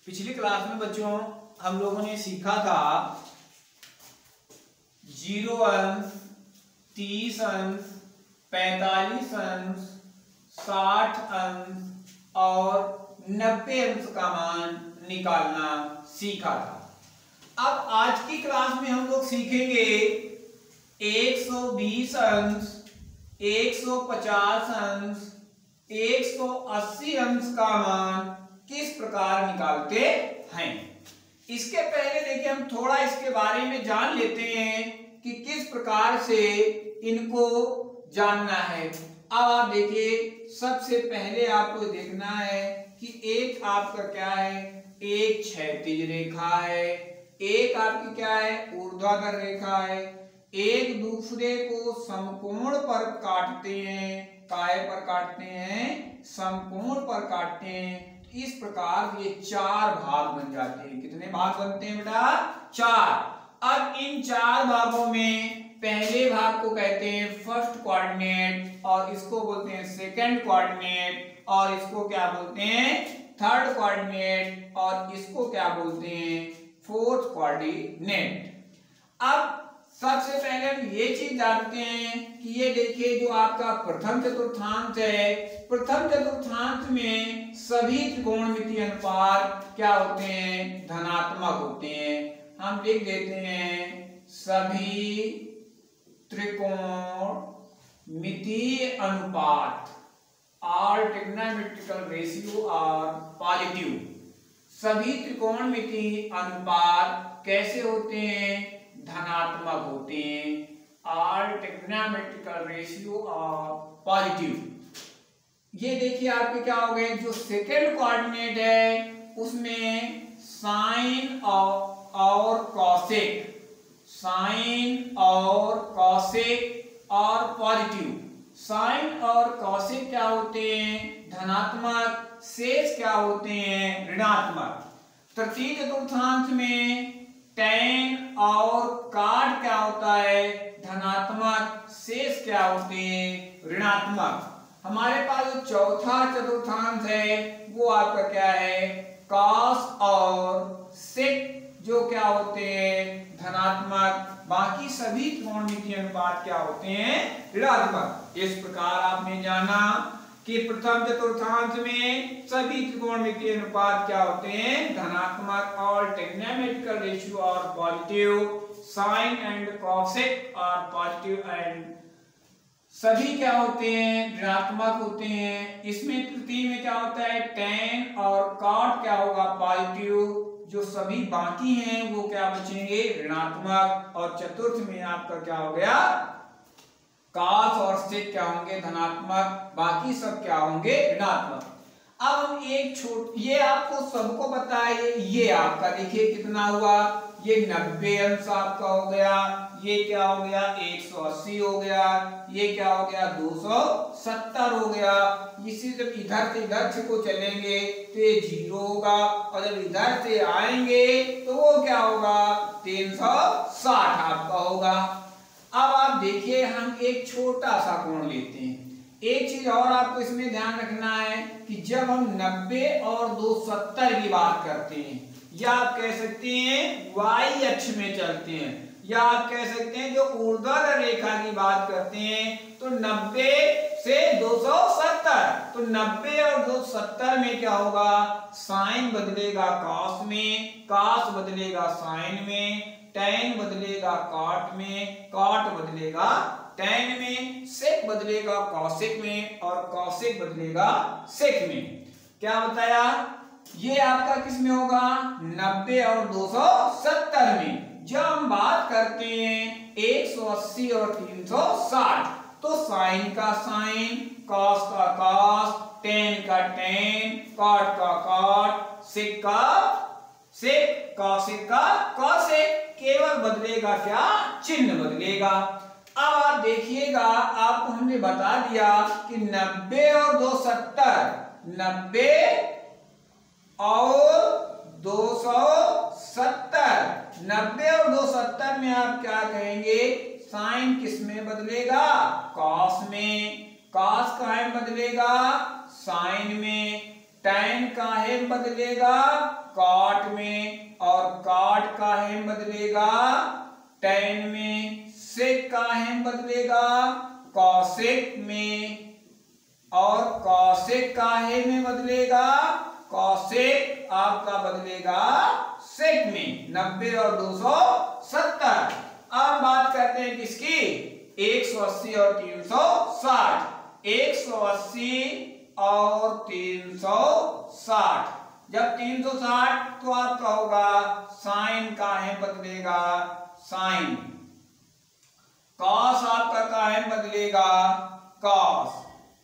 पिछली क्लास में बच्चों हम लोगों ने सीखा था 0 अंश, 30 अंश, 45 अंश, 60 अंश और 90 अंश का मान निकालना सीखा था। अब आज की क्लास में हम लोग सीखेंगे 120 अंश, 150 अंश, 180 अंश का मान किस प्रकार निकालते हैं। इसके पहले देखिए हम थोड़ा इसके बारे में जान लेते हैं कि किस प्रकार से इनको जानना है। अब आप देखिए सबसे पहले आपको देखना है कि एक आपका क्या है, एक क्षैतिज रेखा है, एक आपकी क्या है ऊर्ध्वाधर रेखा है, एक दूसरे को समकोण पर काटते हैं। काय पर काटते हैं, समकोण पर काटते हैं। इस प्रकार ये 4 भाग बन जाते हैं। कितने भाग बनते हैं बेटा? 4। अब इन 4 भागों में पहले भाग को कहते हैं फर्स्ट कोऑर्डिनेट और इसको बोलते हैं सेकंड कोऑर्डिनेट और इसको क्या बोलते हैं थर्ड कोऑर्डिनेट और इसको क्या बोलते हैं फोर्थ कोऑर्डिनेट। अब सबसे पहले हम ये चीज जानते हैं कि ये देखिए जो आपका प्रथम चतुर्थांश है, प्रथम चतुर्थांश में सभी त्रिकोणमितीय अनुपात क्या होते हैं? धनात्मक होते हैं। हम लिख देते हैं सभी त्रिकोणमितीय अनुपात, all trigonometrical ratio are positive. सभी त्रिकोणमितीय अनुपात कैसे होते हैं? धनात्मक होते हैं। All trigonometrical ratio are positive. ये देखिए आपके क्या हो गए, जो सेकंड कोऑर्डिनेट है उसमें साइन और कॉसेक, साइन और कॉसेक और पॉजिटिव। साइन और कॉसेक क्या होते हैं? धनात्मक। शेष क्या होते हैं? ऋणात्मक। तृतीय चतुर्थांश में tan और cot क्या होता है? धनात्मक। शेष क्या होते हैं? ऋणात्मक। हमारे पास जो चौथा चतुर्थांश है वो आपका क्या है? cos और sec जो क्या होते हैं? धनात्मक। बाकी सभी त्रिकोणमितीय अनुपात क्या होते हैं? ऋणात्मक। इस प्रकार आपने जाना कि प्रथम चतुर्थांश में सभी त्रिकोणमितीय अनुपात क्या होते हैं? धनात्मक। All trigonometrical ratio are positive, sine and cosec are positive and सभी क्या होते हैं? ऋणात्मक होते हैं। इसमें तृतीय में क्या होता है? tan और cot क्या होगा? पॉजिटिव। जो सभी बाकी हैं वो क्या बचेंगे? ऋणात्मक। और चतुर्थ में आपका क्या हो गया? cos और sec क्या होंगे? धनात्मक। बाकी सब क्या होंगे? ऋणात्मक। अब हम ये आपको सबको पता है। ये आपका देखिए कितना हुआ? ये 90 अंश आपका हो गया। ये क्या हो गया? 180 हो गया। ये क्या हो गया? 270 हो गया। इसी जब इधर से इधर से को चलेंगे तो ये 0 होगा और जब इधर से आएंगे तो वो क्या होगा? 360 आपका होगा। अब आप देखिए हम एक छोटा सा कोण लेते हैं। एक चीज और आपको इसमें ध्यान रखना है कि जब हम 90 और 270 की बात करते हैं या आप कह सकते हैं y अक्ष में चलते हैं या आप कह सकते हैं जो ऊर्ध्वाधर रेखा की बात करते हैं तो 90 से 270, तो 90 और 270 में क्या होगा? साइन बदलेगा कॉस में, कॉस बदलेगा साइन में, tan बदलेगा cot में, cot बदलेगा tan में, sec बदलेगा cosec में और cosec बदलेगा sec में। क्या बताया? ये आपका किस में होगा? 90 और 270 में। जब हम बात करते हैं 180 और 360 तो साइन का साइन, cos का cos, tan का tan, cot का cot, sec का sec, cosec का cosec। केवल बदलेगा क्या? चिन्ह बदलेगा। अब आप देखिएगा आपको हमने बता दिया कि 90 और 270, 90 और 270, 90 और 270 में आप क्या कहेंगे? साइन किस में बदलेगा? कॉस में। कॉस का बदलेगा साइन में। tan काहे में बदलेगा, cot में, और cot काहे में बदलेगा, tan में, sec काहे में बदलेगा, cosec में, और cosec काहे में बदलेगा, cosec आपका बदलेगा sec में। 90 और 270। अब बात करते हैं किसकी, 180 और 360। 180 और 360, जब 360 तो आपका होगा साइन काहे बदलेगा, साइन, कॉस आपका काहे बदलेगा, कॉस,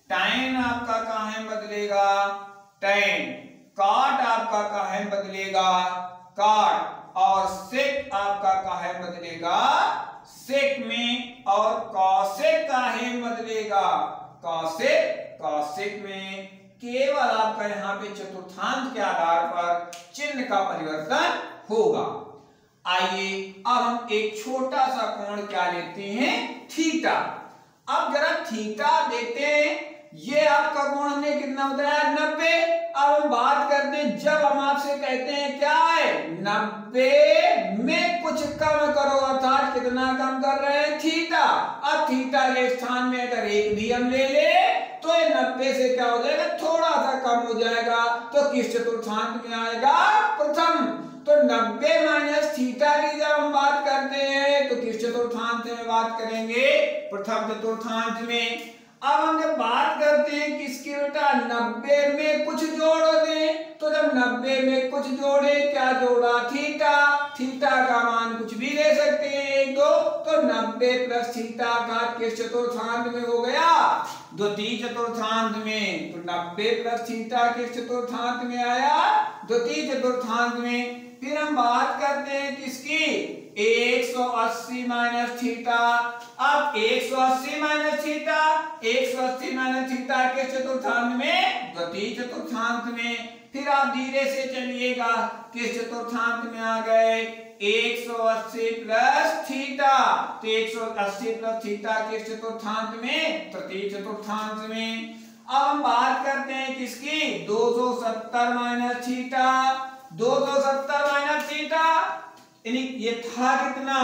टाइन आपका काहे बदलेगा, टैन, कॉट आपका काहे बदलेगा, कॉट, और सेक आपका काहे बदलेगा, सेक में, और कॉसेक काहे बदलेगा, कॉसेक, कॉसेक में। केवल आपका यहाँ पे चतुर्थांश के आधार पर चिन्ह का परिवर्तन होगा। आइए अब हम एक छोटा सा कोण क्या लेते हैं, थीटा। अब जरा थीटा देखते हैं, ये आपका कोण हमने कितना बताया, 90। अब हम बात करते हैं, जब हम आपसे कहते हैं क्या है, 90 में कुछ कम करो, अर्थात कितना कम कर रहे हैं, थीटा। अब थीटा के स्थान में अगर एक भी हम ले ले तो ये 90 से क्या हो जाएगा, थोड़ा सा कम हो जाएगा, तो किस चतुर्थांश में आएगा, प्रथम। तो 90 माइनस थीटा की जब हम बात करते हैं तो किस चतुर्थांश में बात करेंगे, प्रथम चतुर्थांश में। अब हम जब बात करते हैं किसकी बेटा, 90 में कुछ जोड़ दें, तो जब 90 में कुछ जोड़े, क्या जोड़ा, थीटा। थीटा का मान कुछ भी ले सकते हैं, 1 2, तो 90 प्लस थीटा का किस चतुर्थांश में हो गया, द्वितीय चतुर्थांश में। तो 90 प्लस थीटा किस चतुर्थांश में आया, द्वितीय चतुर्थांश में। फिर हम बात करते हैं किसकी, 180 माइनस थीटा। अब 180 माइनस थीटा, 180 माइनस थीटा के चतुर्थांश में, द्वितीय चतुर्थांश में। फिर आप धीरे से चलिएगा, किस चतुर्थांश में आ गए, 180 प्लस थीटा। तो 180 प्लस थीटा किस चतुर्थांश में, तृतीय चतुर्थांश में। अब हम बात करते हैं किसकी, 270 माइनस थीटा। 270 माइनस थीटा, ये था कितना,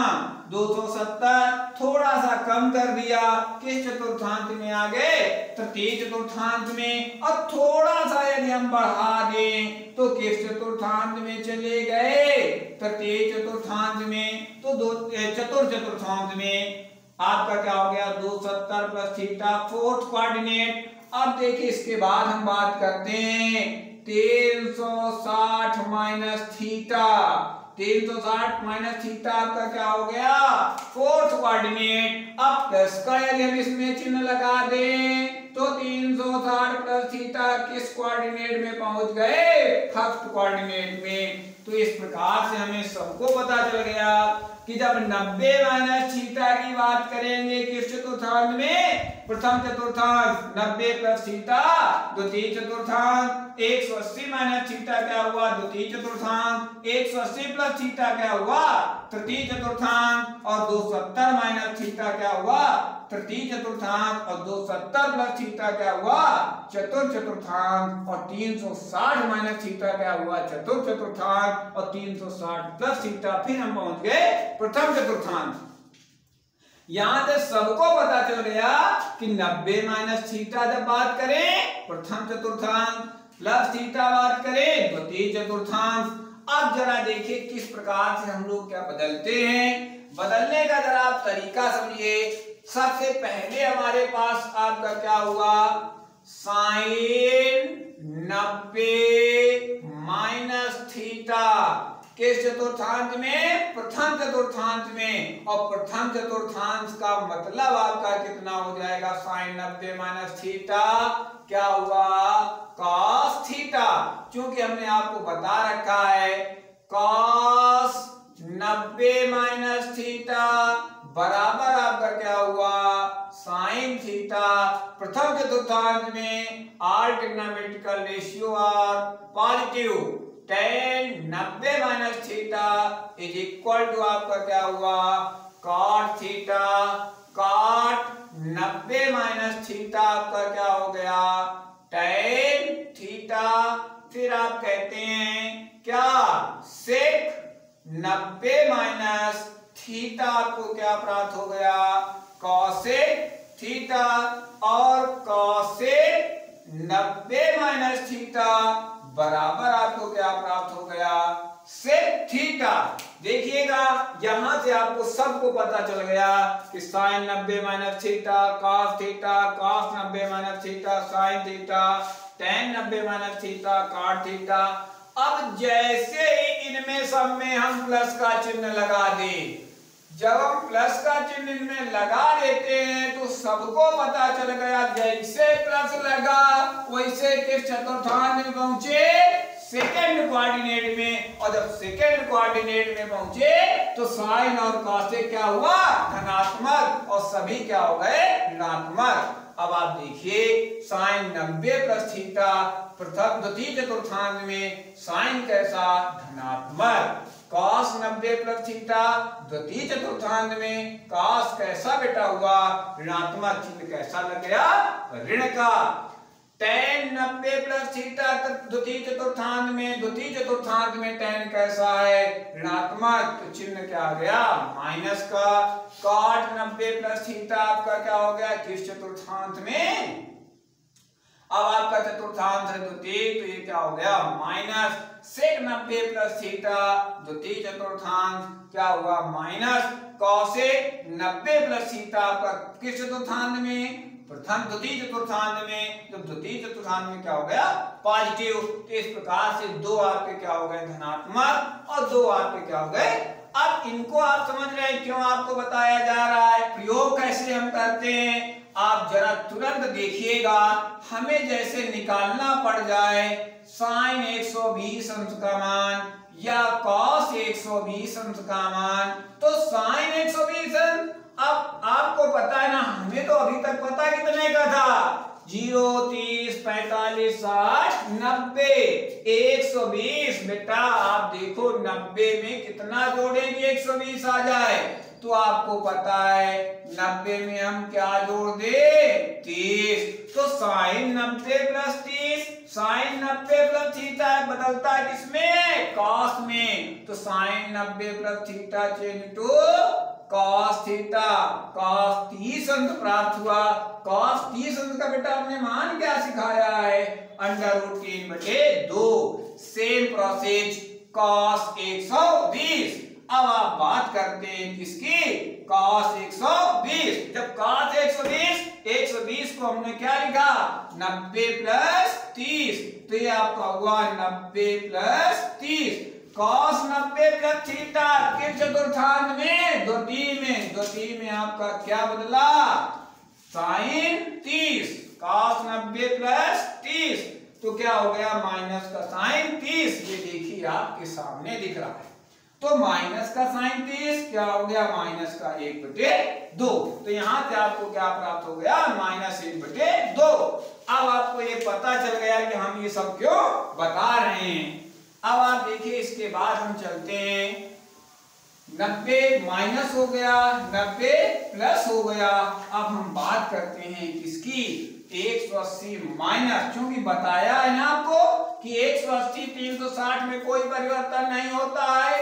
270, थोड़ा सा कम कर दिया, किस चतुर्थांश में आ गए, तृतीय चतुर्थांश में। अब थोड़ा सा यदि हम बढ़ा दें तो किस चतुर्थांश में चले गए, तृतीय चतुर्थांश में। तो चतुर्थ चतुर्थांश में आपका क्या हो गया, 270 प्लस थीटा, फोर्थ कोऑर्डिनेट। अब देखिए इसके बाद हम बात करते हैं 360 माइनस थीटा। 360 माइनस थीटा आपका क्या हो गया, फोर्थ कोऑर्डिनेट। अब प्लस का यदि हम इसमें चिन्ह लगा दें तो 360 प्लस थीटा किस कोऑर्डिनेट में पहुंच गए, फर्स्ट कोऑर्डिनेट में। तो इस प्रकार से हमें सबको पता चल गया कि जब 90 माइनस थीटा की बात करेंगे किस चतुर्थांश में, प्रथम चतुर्थांश, 90 प्लस थीटा द्वितीय चतुर्थांश, 180 माइनस थीटा क्या हुआ, द्वितीय चतुर्थांश, 180 प्लस थीटा क्या हुआ, तृतीय चतुर्थांश, और 270 माइनस थीटा क्या हुआ, तृतीय चतुर्थांश, और 270 प्लस थीटा क्या हुआ, चतुर्थ चतुर्थांश, और 360 माइनस थीटा क्या हुआ, चतुर्थ चतुर्थांश, और 360 प्लस थीटा, फिर हम पहुंच गए प्रथम चतुर्थांश। यहां से सबको पता चल गया कि 90 माइनस थीटा जब बात करें प्रथम चतुर्थांश, प्लस थीटा बात करें द्वितीय चतुर्थांश। अब जरा देखिए किस प्रकार से हम लोग क्या बदलते हैं, बदलने का जरा आप तरीका समझिए। सबसे पहले हमारे पास आपका क्या हुआ, साइन 90 माइनस थीटा किस चतुर्थांश में, प्रथम चतुर्थांश में। और प्रथम चतुर्थांश का मतलब आपका कितना हो जाएगा, साइन 90 माइनस थीटा क्या हुआ, कॉस थीटा। क्योंकि हमने आपको बता रखा है कॉस 90 माइनस थीटा बराबर आपका क्या हुआ, साइन थीटा। प्रथम चतुर्थांश में are trigonometrical ratio are positive, tan 90 minus theta is equal to आपका क्या हुआ, cot theta. cot 90 minus theta आपका क्या हो गया, tan थीटा 90 माइनस थीटा आपको क्या प्राप्त हो गया, कॉसेक थीटा, और कॉसेक 90 माइनस थीटा बराबर आपको क्या प्राप्त हो गया, सेक थीटा। देखिएगा यहां से आपको सबको पता चल गया कि sine 90 minus theta, cos theta, cos 90 minus theta, sine theta, tan 90 minus theta, cot theta. अब जैसे ही इनमें सब में हम प्लस का चिन्ह लगा दें, जब हम प्लस का चिन्ह इनमें लगा देते हैं तो सबको पता चल गया जैसे प्लस लगा वैसे किस चतुर्थांश में पहुंचे, सेकंड कोऑर्डिनेट में। और जब सेकंड कोऑर्डिनेट में पहुंचे तो साइन और कॉसेक क्या हुआ, धनात्मक, और सभी क्या हो गए, ऋणात्मक। अब आप देखिए साइन 90 प्लस थीटा प्रथम द्वितीय चतुर्थांश में साइन कैसा, धनात्मक, कॉस 90 प्लस थीटा द्वितीय चतुर्थांश में कॉस कैसा बेटा हुआ, ऋणात्मक, चिन्ह कैसा लग गया, ऋण का। टेन 90 प्लस थीटा द्वितीय चतुर्थांश में टेन कैसा है, ऋणात्मक, तो चिन्ह क्या आ गया, माइनस का। कॉट 90 प्लस थीटा आपका क्या हो गया, किस चतुर्थांश में, अब आपका चतुर्थांश है द्वितीय, तो ये क्या हो गया, माइनस। सेक 90 प्लस थीटा द्वितीय चतुर्थांश क्या हुआ, माइनस। कॉसेक 90 प्लस थीटा आपका किस चतुर्थांश में, प्रथम द्वितीय चतुर्थांश में, तो द्वितीय चतुर्थांश में क्या हो गया, पॉजिटिव। तो इस प्रकार से दो आपके क्या हो गए, धनात्मक, और दो आपके क्या हो गए। अब इनको आप समझ रहे हैं क्यों आपको बताया जा रहा है, प्रयोग कैसे हम करते हैं, आप जरा तुरंत देखिएगा। हमें जैसे निकालना पड़ जाए साइन 120 अंश का मान या कॉस 120 अंश का मान, तो साइन 120 अंश, अब आपको पता है ना, हमें तो अभी तक पता कितने का था, 0, 30, 45, 60, 90, 120। बेटा आप देखो 90 में कितना जोड़ेंगे 120 आ जाए, तो आपको पता है 90 में हम क्या जोड़ दे, 30। तो sine 90 plus 30, sine 90 plus theta बदलता है किसमें, कॉस में, तो sine 90 plus theta change to cos theta, cos 30 अंश प्राप्त हुआ। कॉस 30 अंश का बेटा आपने मान क्या सिखाया है, √3/2। Same process cos 120। अब आप बात करते हैं किसकी, कॉस 120। जब कॉस 120 को हमने क्या लिखा, 90 प्लस 30, तो ये आपका हुआ 90 प्लस 30। कॉस 90 प्लस थीटा किस चतुर्थांश में, द्वितीय में आपका क्या बदला, साइन 30। कॉस 90 प्लस 30 तो क्या हो गया, माइनस का साइन 30। ये देखिए आपके सामने दिख रहा है, तो माइनस का साइन 30 क्या हो गया, माइनस का 1/2। तो यहां से आपको क्या प्राप्त हो गया, -1/2। अब आपको ये पता चल गया कि हम ये सब क्यों बता रहे हैं। अब आप देखिए इसके बाद हम चलते हैं, 90 माइनस हो गया, 90 प्लस हो गया। अब हम बात करते हैं किसकी, 180 माइनस, क्योंकि बताया है ना आपको कि 180 360 में कोई परिवर्तन नहीं होता है।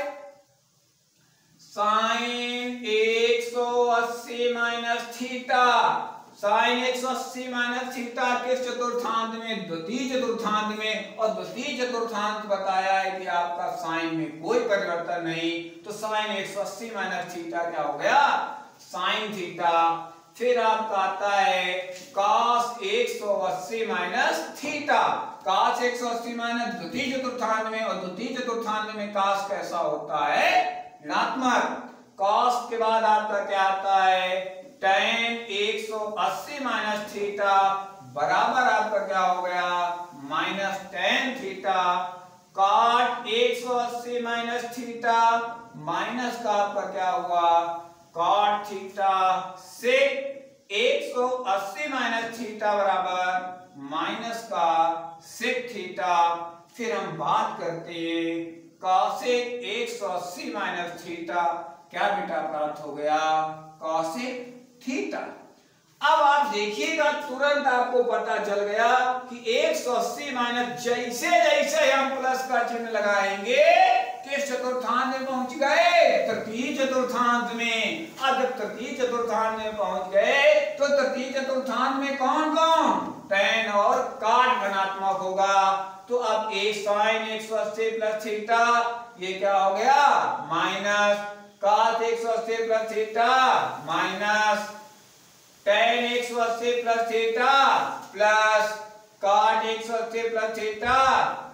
Sine 180 minus theta, sine 180 minus theta किस चतुर्थांश में, द्वितीय चतुर्थांश में, और द्वितीय चतुर्थांश बताया है कि आपका साइन में कोई परिवर्तन नहीं, तो साइन 180 माइनस थीटा क्या हो गया, साइन थीटा। फिर आपका आता है cos 180 minus theta, cos 180 minus द्वितीय चतुर्थांश में, और द्वितीय चतुर्थांश में कॉस कैसा होता है, ऋणात्मक। कॉस के बाद आपका क्या आता है, tan 180 माइनस थीटा बराबर आपका क्या हो गया, minus tan theta. Cot 180 minus theta minus का आपका क्या हुआ, cot theta. Sec 180 minus theta बराबर माइनस का सेक थीटा। फिर हम बात करते हैं कॉसेक 180 माइनस थीटा, क्या बेटा प्राप्त हो गया, कॉसेक थीटा। अब आप देखिएगा तुरंत आपको पता चल गया कि 180 माइनस, जैसे जैसे हम प्लस का चिन्ह लगाएंगे किस चतुर्थांश में पहुंच गए, चतुर्थांश में। अब जब तृतीय चतुर्थांश में पहुंच गए तो तृतीय चतुर्थांश में कौन कौन, tan और cot धनात्मक होगा। तो अब a sin 180 प्लस थीटा ये क्या हो गया minus cos 180 plus theta minus tan 180 plus theta plus cot 180 plus theta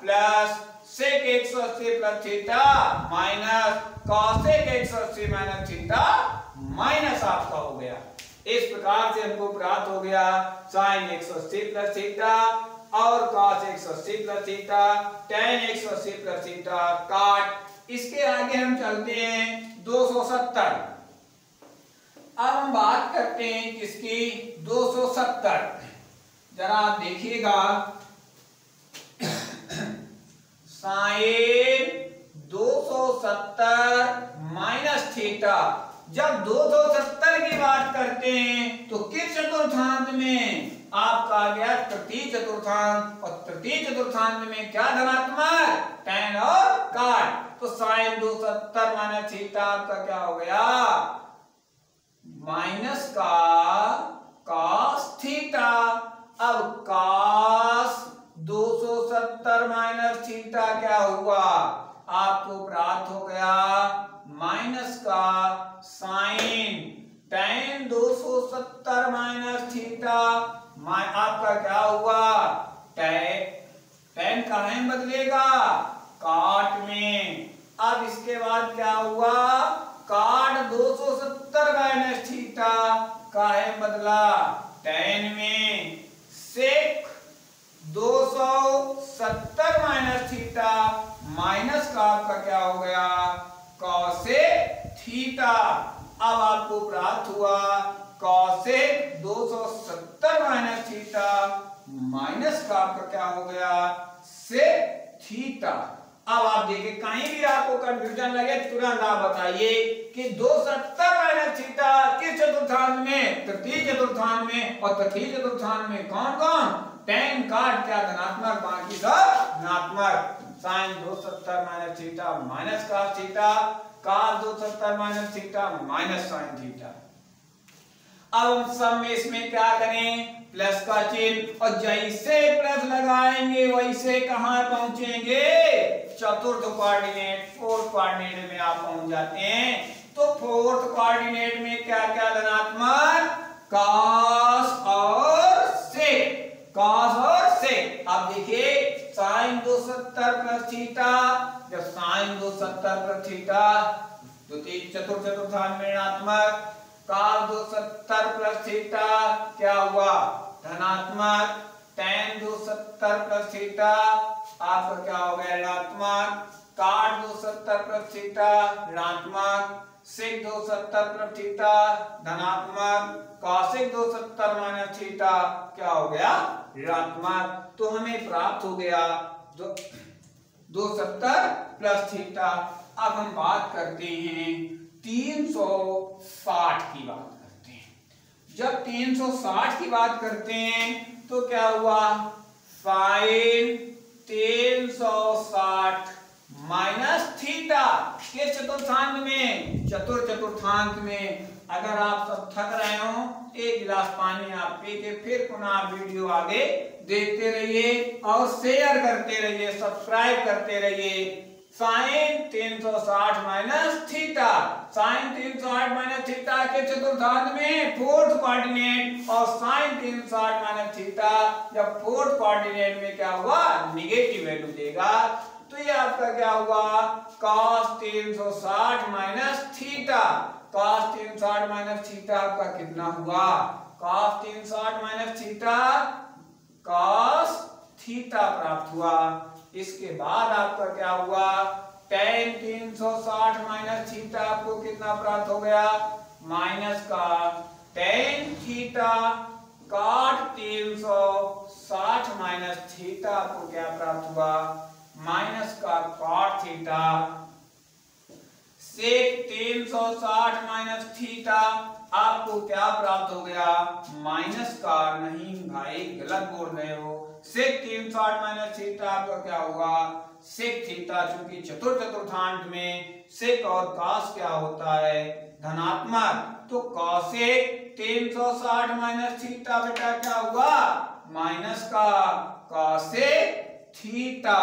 plus sec 180 plus theta minus cosec 180 minus theta minus आपका हो गया। इस प्रकार से हमको प्राप्त हो गया sin 180 प्लस थीटा और cos 180 plus theta tan 180 plus theta cot। इसके आगे हम चलते हैं 270। अब हम बात करते हैं किसकी 270। जरा आप देखिएगा sin 270 माइनस थीटा। जब 270 की बात करते हैं तो किस चतुर्थांश में आपका आ गया तृतीय चतुर्थांश, और तृतीय चतुर्थांश में क्या धनात्मक tan और cot। तो sin 270 माइनस थीटा आपका क्या हो गया माइनस का cos थीटा। अब cos 270 माइनस थीटा क्या हुआ आपको प्राप्त हो गया माइनस का sin tan 270 माइनस थीटा। आपका क्या हुआ tan कहाँ में बदलेगा cot में। अब इसके बाद क्या हुआ cot 270 माइनस थीटा काहे बदला tan में। sec 270 माइनस थीटा माइनस का आपका क्या हो गया cosec थीटा। अब आपको प्राप्त हुआ cosec 270 माइनस थीटा माइनस का आपका क्या हो गया sec थीटा। अब आप देखिए कहीं भी आपको कंफ्यूजन लगे तुरंत आप बताइए कि 270 माइनस थीटा किस चतुर्थांश में तृतीय चतुर्थांश में, और तृतीय चतुर्थांश में कौन कौन tan cot क्या धनात्मक बाकी सब धनात्मक। sin 270 minus theta minus cos theta cos 270 minus theta minus sin theta. अब हम सब में इसमें क्या करें प्लस का चिन्ह, और जैसे प्लस लगाएंगे वैसे कहां पहुंचेंगे चतुर्थ कोऑर्डिनेट फोर्थ कोऑर्डिनेट में आप पहुंच जाते हैं। तो फोर्थ कोऑर्डिनेट में क्या क्या धनात्मक cos और sec, cos और sec। अब देखिए sin 270 प्लस थीटा, जब sin 270 प्लस थीटा चतुर्थ चतुर्थांश में ऋणात्मक, cos 270 प्लस थीटा क्या हुआ धनात्मक, tan 270 प्लस थीटा आपका क्या हो गया ऋणात्मक, cot 270 प्लस थीटा ऋणात्मक, sec 270 प्लस थीटा धनात्मक, cosec 270 माइनस थीटा क्या हो गया ऋणात्मक। तो हमें प्राप्त हो गया 270 प्लस थीटा। अब हम बात करते हैं 360 की बात करते हैं। जब 360 की बात करते हैं तो क्या हुआ sin 360 माइनस थीटा किस चतुर्थांश में चतुर्थांश में। अगर आप सब थक रहे हो एक गिलास पानी आप पी के फिर पुनः वीडियो आगे देखते रहिए और शेयर करते रहिए, सब्सक्राइब करते रहिए। sin 360 minus theta, sin 360 minus theta के चतुर्थांश में फोर्थ कोऑर्डिनेट, और sin 360 माइनस थीटा जब फोर्थ कोऑर्डिनेट में क्या हुआ निगेटिव वैल्यू देगा। तो ये आपका क्या हुआ cos 360 minus theta, cos 360 minus theta आपका कितना हुआ cos 360 minus theta cos theta प्राप्त हुआ। इसके बाद आपका क्या हुआ tan 360 माइनस थीटा आपको कितना प्राप्त हो गया माइनस का tan theta, cot 360 minus theta आपको क्या प्राप्त हुआ माइनस का cot theta, sec 360 minus theta आपको क्या प्राप्त हो गया माइनस का, नहीं भाई गलत बोल रहे हो, sec 360 माइनस थीटा आपका क्या होगा सेक थीटा, चूंकि चतुर्थांश में सेक और कॉस क्या होता है, धनात्मक, तो कॉसेक 360 माइनस थीटा बेटा क्या हुआ, माइनस का कॉसेक थीटा।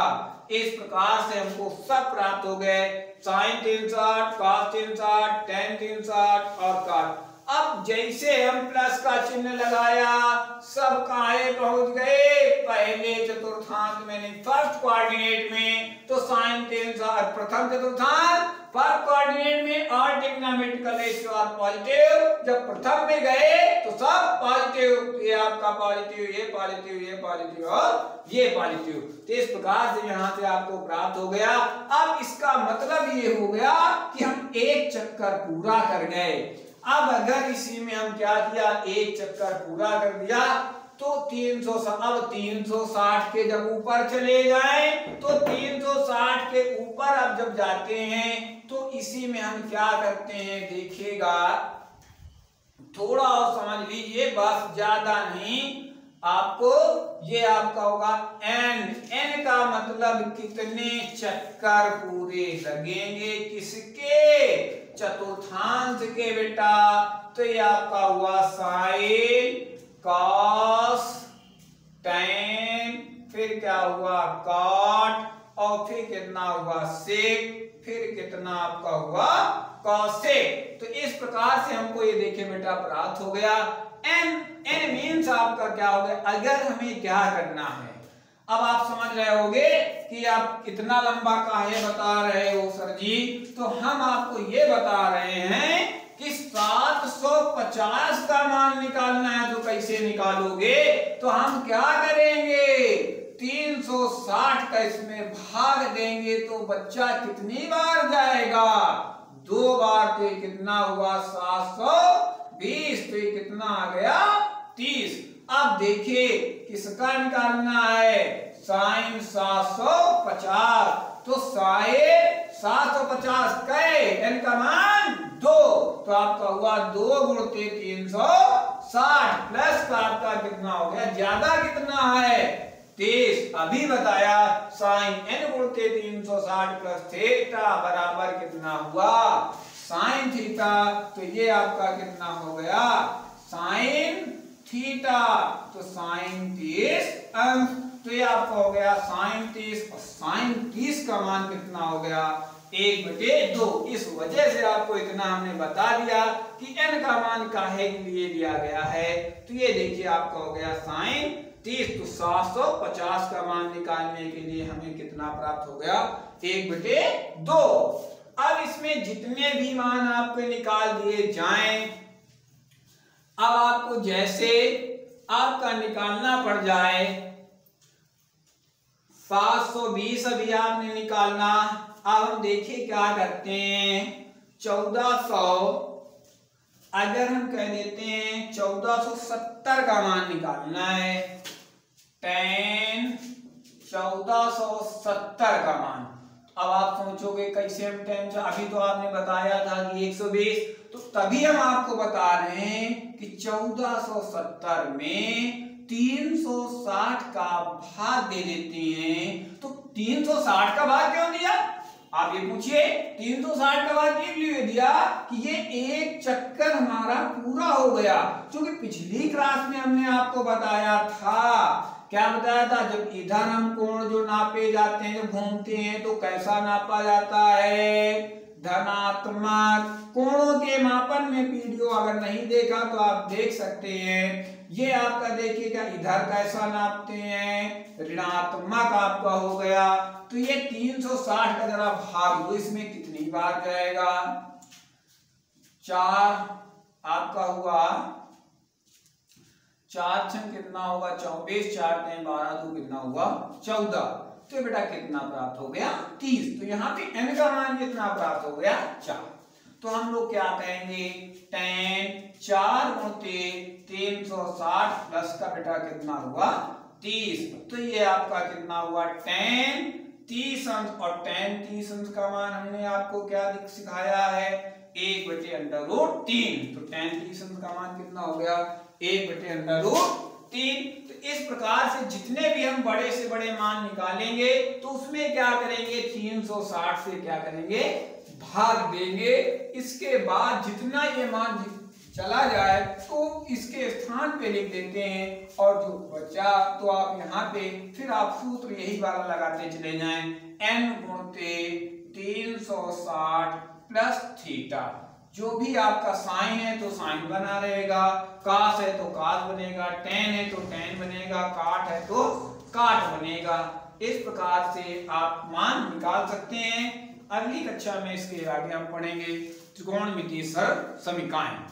इस प्रकार से हमको सब प्राप्त हो गए, साइन 360, कॉस 360, टेन 360 और कॉट। अब जैसे हम प्लस का चिन्ह लगाया, सब कहाँ पहुंच गए, पहले चतुर्थांश में नहीं, फर्स्ट कोऑर्डिनेट में, तो साइन 360 प्रथम चतुर्थांश, फर्स्ट कोऑर्डिनेट में all trigonometrical ratio are positive. जब प्रथम में गए तो सब पॉजिटिव, ये आपका पॉजिटिव, ये पॉजिटिव, ये पॉजिटिव और ये पॉजिटिव। तो इस प्रकार से यहाँ से आपको प्राप्त हो गया। अब इसका मतलब ये हो गया कि हम एक चक्कर पूरा कर गए। अब अगर इसी में हम क्या किया, एक चक्कर पूरा कर दिया, तो 360, अब 360 के जब ऊपर चले जाएं, तो 360 के ऊपर अब जब जाते हैं तो इसी में हम क्या करते हैं, देखिएगा थोड़ा और समझ लीजिए, बस ज्यादा नहीं आपको, ये आपका होगा n का मतलब कितने चक्कर पूरे लगेंगे, किसके, चतुर्थांश के बेटा। तो ये आपका हुआ साइन कॉस टेन, फिर क्या हुआ कॉट, और फिर कितना हुआ सेक, फिर कितना आपका हुआ कॉसेक। तो इस प्रकार से हमको ये देखिए बेटा प्राप्त हो गया। n मीन्स आपका क्या हो गया, अगर हमें क्या करना है, अब आप समझ रहे होगे कि आप इतना लंबा काहे बता रहे हो सर जी, तो हम आपको ये बता रहे हैं कि 750 का मान निकालना है, तो कैसे निकालोगे, तो हम क्या करेंगे, 360 का इसमें भाग देंगे, तो बच्चा कितनी बार जाएगा, 2 बार, तो कितना हुआ 720, तो ये कितना आ गया 30। अब देखिए किसका निकालना है, साइन 750, तो साइन 750 कहे n का मान 2, तो आपका हुआ 2 गुणते 360 प्लस का आपका कितना हो गया, ज्यादा कितना है 30, अभी बताया साइन n गुणते 360 प्लस थीटा बराबर कितना हुआ साइन थीटा। तो ये आपका कितना हो गया साइन थीटा, तो साइन 30 अंश, तो ये आपका हो गया साइन 30, और साइन 30 का मान कितना हो गया 1/2। इस वजह से आपको इतना हमने बता दिया कि n का मान काहे के लिए दिया गया है। तो ये देखिए आपका हो गया साइन 30, तो 750 का मान निकालने के लिए हमें कितना प्राप्त हो गया 1/2। अब इसमें जितने भी मान आपको निकाल दिए जाएं, अब आपको जैसे आपका निकालना पड़ जाए 720, अभी आपने निकालना। अब हम देखिए क्या करते हैं, 1400 अगर हम कह देते हैं 1470 का मान निकालना है, 10 1470 का मान। अब आप सोचोगे कैसे हम 10, अभी तो आपने बताया था कि 120, तो तभी हम आपको बता रहे हैं कि 1470 में 360 का भाग दे देते हैं। तो 360 का भाग क्यों दिया, आप ये पूछिए, 360 का भाग इसलिए दिया कि ये एक चक्कर हमारा पूरा हो गया। क्योंकि पिछली क्लास में हमने आपको बताया था, क्या बताया था, जब इधर हम कोण जो नापे जाते हैं, जब घूमते हैं तो कैसा नापा जाता है, धनात्मक। कोणों के मापन में वीडियो अगर नहीं देखा तो आप देख सकते हैं। ये आपका देखिएगा इधर कैसा नापते हैं, ऋणात्मक आपका हो गया। तो ये 360 का जरा भाग दो, इसमें कितनी बार जाएगा, 4 आपका हुआ, 4 छंग कितना होगा 24, 4 12 2 कितना हुआ 14। तो बेटा कितना प्राप्त हो गया 30। तो यहाँ पे n का मान कितना प्राप्त हो गया 4। तो हम लोग क्या कहेंगे, 10 4 गुणते 360 प्लस का बेटा कितना हुआ 30। तो ये आपका कितना हुआ 10 30 अंश, और 10 30 अंश का मान हमने आपको क्या सिखाया है 1/√3। तो 10 30 अंश का मान कितना हो गया 1/√3। तो इस प्रकार से जितने भी हम बड़े से बड़े मान निकालेंगे तो उसमें क्या करेंगे, 360 से क्या करेंगे, भाग देंगे। इसके बाद जितना ये मान चला जाए तो इसके स्थान पे लिख देते हैं, और जो बचा तो आप यहाँ पे फिर आप सूत्र यही वाला लगाते चले जाएं, n गुणते 360 प्लस थीटा। जो भी आपका साइन है तो साइन बना रहेगा, कास है तो कास बनेगा, टेन है तो टेन बनेगा, काट है तो काट बनेगा। इस प्रकार से आप मान निकाल सकते हैं। अगली कक्षा में इसके आगे हम पढ़ेंगे त्रिकोणमितीय सरल समीकरण।